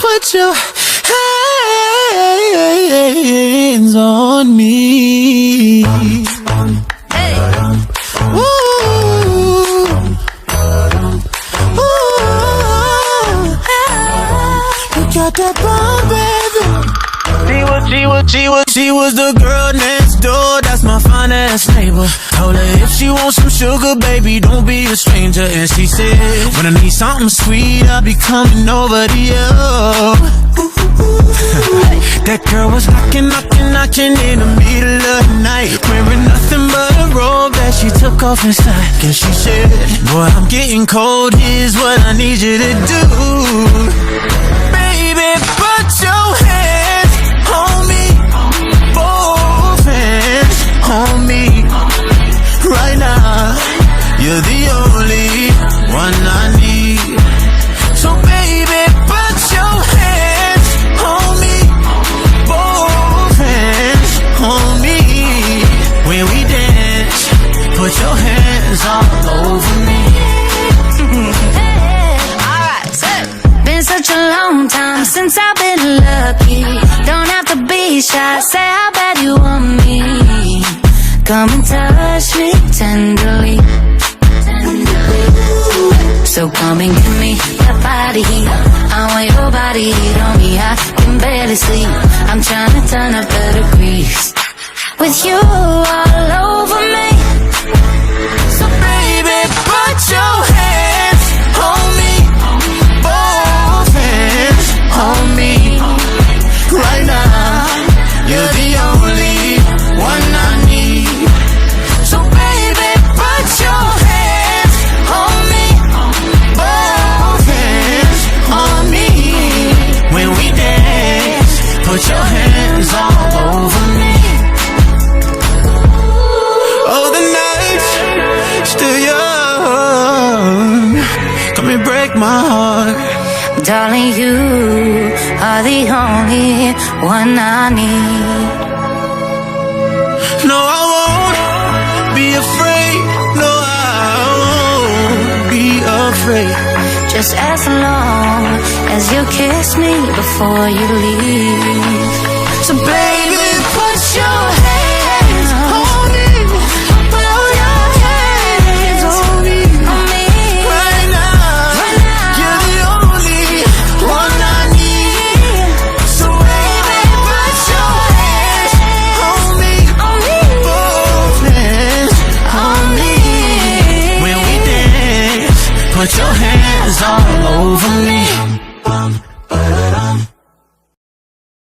put your hands on me. Hey. Ooh. Ooh. You got that bomb, baby. She was the girl next door, that's my fine-ass neighbor. Told her if she wants some sugar, baby, don't be a stranger. And she said, when I need something sweet, I'll be coming over to you. That girl was knocking in the middle of the night, wearing nothing but a robe that she took off inside. And she said, boy, I'm getting cold, here's what I need you to do. Baby, put your hands on me, both hands on me, right now. You're the only one I need. So baby, put your hands on me, both hands on me. When we dance, put your hands all over me. Been such a long time since I've been lucky. Don't have to be shy, say how bad you want me. Come and touch me tenderly. So come and give me that body heat. I want your body heat on me. I can barely sleep, I'm trying to turn up the degrees with you all over me. So baby, put your hands on me, both hands on me, right now. You're the only one I need. So baby, put your hands on me, both hands on me. When we dance, put your hands all over me. Oh, the night's still young, come and break my heart. Darling, you are the only one I need. No, I won't be afraid. No, I won't be afraid. Just as long as you kiss me before you leave. So baby, put your hands on me, put your hands on me, right now. You're the only one I need. So baby, put your hands on me, both hands on me. When we dance, put your hands all over me.